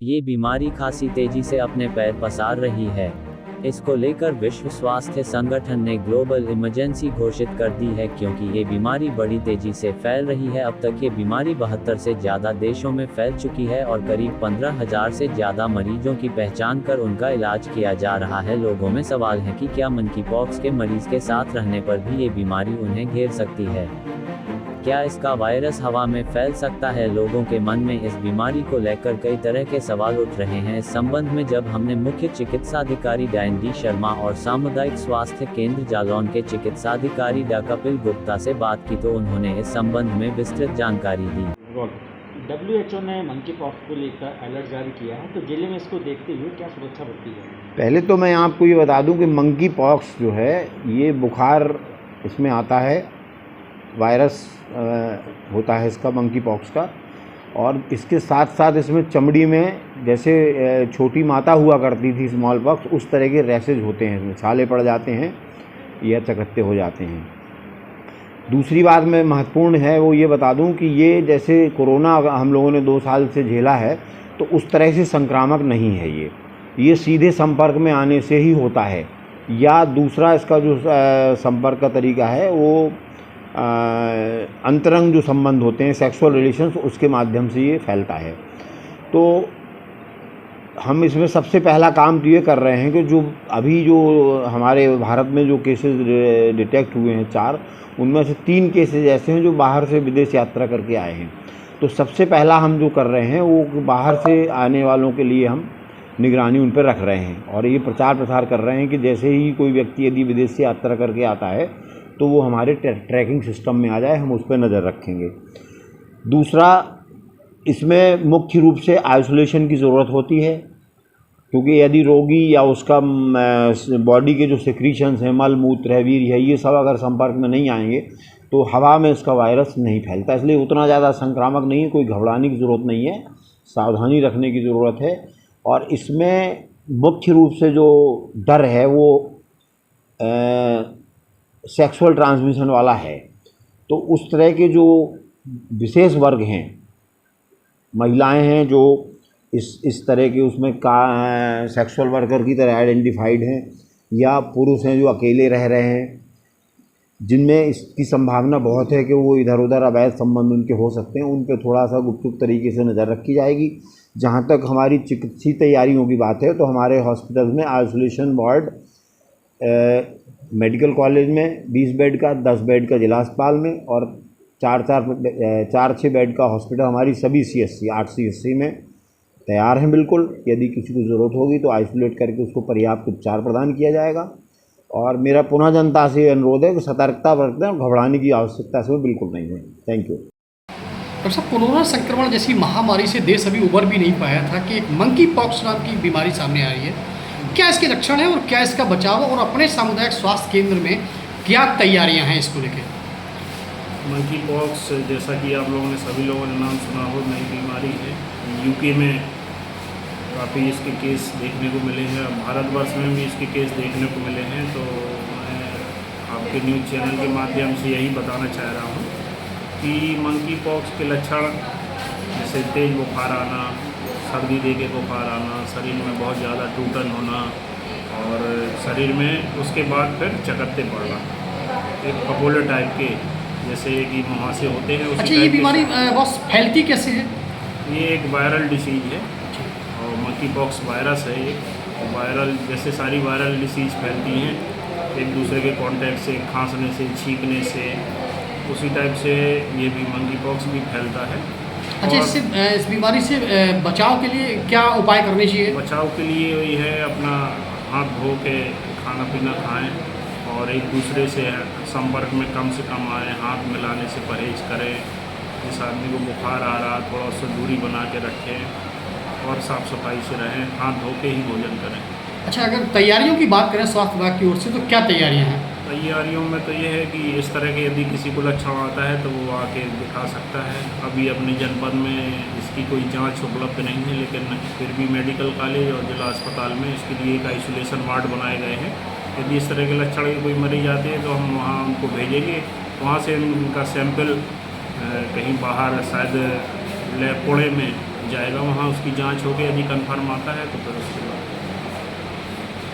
ये बीमारी खासी तेजी से अपने पैर पसार रही है। इसको लेकर विश्व स्वास्थ्य संगठन ने ग्लोबल इमरजेंसी घोषित कर दी है, क्योंकि ये बीमारी बड़ी तेजी से फैल रही है। अब तक ये बीमारी 72 से ज़्यादा देशों में फैल चुकी है और करीब 15,000 से ज़्यादा मरीजों की पहचान कर उनका इलाज किया जा रहा है। लोगों में सवाल है कि क्या मंकीपॉक्स के मरीज के साथ रहने पर भी ये बीमारी उन्हें घेर सकती है। क्या इसका वायरस हवा में फैल सकता है? लोगों के मन में इस बीमारी को लेकर कई तरह के सवाल उठ रहे हैं। इस संबंध में जब हमने मुख्य चिकित्साधिकारी डा. शर्मा और सामुदायिक स्वास्थ्य केंद्र जालौन के चिकित्साधिकारी डा. कपिल गुप्ता से बात की तो उन्होंने इस संबंध में विस्तृत जानकारी दी। WHO ने मंकीपॉक्स को लेकर अलर्ट जारी किया है, तो जिले में इसको देखते हुए क्या सुरक्षा बरती है? पहले तो मैं आपको ये बता दूं कि मंकीपॉक्स जो है ये बुखार इसमें आता है, वायरस होता है इसका मंकीपॉक्स का, और इसके साथ साथ इसमें चमड़ी में जैसे छोटी माता हुआ करती थी स्मॉल पॉक्स, उस तरह के रैसेज होते हैं, इसमें छाले पड़ जाते हैं या चकत्ते हो जाते हैं। दूसरी बात में महत्वपूर्ण है वो ये बता दूं कि ये जैसे कोरोना हम लोगों ने 2 साल से झेला है, तो उस तरह से संक्रामक नहीं है। ये सीधे संपर्क में आने से ही होता है, या दूसरा इसका जो संपर्क का तरीका है वो अंतरंग जो संबंध होते हैं, सेक्सुअल रिलेशंस, उसके माध्यम से ये फैलता है। तो हम इसमें सबसे पहला काम तो ये कर रहे हैं कि जो हमारे भारत में जो केसेस डिटेक्ट हुए हैं 4, उनमें से 3 केसेस ऐसे हैं जो बाहर से विदेश यात्रा करके आए हैं। तो सबसे पहला हम जो कर रहे हैं वो बाहर से आने वालों के लिए हम निगरानी उन पर रख रहे हैं, और ये प्रचार प्रसार कर रहे हैं कि जैसे ही कोई व्यक्ति यदि विदेश से यात्रा करके आता है तो वो हमारे ट्रैकिंग सिस्टम में आ जाए, हम उस पर नज़र रखेंगे। दूसरा, इसमें मुख्य रूप से आइसोलेशन की ज़रूरत होती है, क्योंकि यदि रोगी या उसका बॉडी के जो सिक्रीशंस हैं, मल मूत्र है, वीर्य है, ये सब अगर संपर्क में नहीं आएंगे तो हवा में इसका वायरस नहीं फैलता। इसलिए उतना ज़्यादा संक्रामक नहीं है, कोई घबराने की ज़रूरत नहीं है, सावधानी रखने की ज़रूरत है। और इसमें मुख्य रूप से जो डर है वो सेक्सुअल ट्रांसमिशन वाला है। तो उस तरह के जो विशेष वर्ग हैं, महिलाएं हैं जो इस तरह के उसमें सेक्सुअल वर्कर की तरह आइडेंटिफाइड हैं, या पुरुष हैं जो अकेले रह रहे हैं, जिनमें इसकी संभावना बहुत है कि वो इधर उधर अवैध संबंध उनके हो सकते हैं, उन पर थोड़ा सा गुपचुप तरीके से नज़र रखी जाएगी। जहाँ तक हमारी चिकित्सीय तैयारियों की बात है, तो हमारे हॉस्पिटल में आइसोलेशन वार्ड मेडिकल कॉलेज में 20 बेड का, 10 बेड का जिला अस्पताल में, और 4-6 बेड का हॉस्पिटल हमारी सभी CSC 8 CSC में तैयार हैं। बिल्कुल, यदि किसी को ज़रूरत होगी तो आइसोलेट करके उसको पर्याप्त उपचार प्रदान किया जाएगा। और मेरा पुनः जनता से अनुरोध है कि सतर्कता बरतें, और घबराने की आवश्यकता इसमें बिल्कुल नहीं है। Thank you. डॉक्टर साहब, कोरोना संक्रमण जैसी महामारी से देश अभी उबर भी नहीं पाया था कि एक मंकीपॉक्स नाम की बीमारी सामने आ रही है। क्या इसके लक्षण हैं और क्या इसका बचाव, और अपने सामुदायिक स्वास्थ्य केंद्र में क्या तैयारियां हैं इसको लेकर? मंकीपॉक्स, जैसा कि आप लोगों ने सभी लोगों ने नाम सुना हो, नई बीमारी है। यूके में काफ़ी इसके केस देखने को मिले हैं, भारतवर्ष में भी इसके केस देखने को मिले हैं। तो मैं आपके न्यूज़ चैनल के माध्यम से यही बताना चाह रहा हूँ कि मंकीपॉक्स के लक्षण जैसे तेज़ बुखार आना, सर्दी दे के बुखार आना, शरीर में बहुत ज़्यादा टूटन होना, और शरीर में उसके बाद फिर चकत्ते पड़ना, एक फफोले टाइप के जैसे कि मुहासे होते हैं। अच्छा, ये बीमारी बस फैलती कैसे है? ये एक वायरल डिसीज है, और मंकीपॉक्स वायरस है। ये वायरल, जैसे सारी वायरल डिसीज फैलती हैं एक दूसरे के कांटेक्ट से, खांसने से, छींकने से, उसी टाइप से ये भी मंकीपॉक्स भी फैलता है। अच्छा, इस बीमारी से बचाव के लिए क्या उपाय करने चाहिए? बचाव के लिए ये है अपना हाथ धो के खाना पीना खाएं, और एक दूसरे से संपर्क में कम से कम आएँ, हाथ मिलाने से परहेज करें। जिस आदमी को बुखार आ रहा, थोड़ा सा दूरी बना के रखें, और साफ़ सफाई से रहें, हाथ धो के ही भोजन करें। अच्छा, अगर तैयारियों की बात करें स्वास्थ्य विभाग की ओर से, तो क्या तैयारियां हैं? तैयारियों में तो ये है कि इस तरह के यदि किसी को लक्षण आता है तो वो आके दिखा सकता है। अभी अपने जनपद में इसकी कोई जांच उपलब्ध नहीं है, लेकिन फिर भी मेडिकल कॉलेज और जिला अस्पताल में इसके लिए एक आइसोलेशन वार्ड बनाए गए हैं। यदि इस तरह के लक्षण के कोई मरीज आते हैं तो हम वहाँ उनको भेजेंगे, वहाँ से उनका सैंपल कहीं बाहर शायद पुणे में जाएगा वहाँ, उसकी जांच होगी, यदि कन्फर्म आता है तो फिर उसके बाद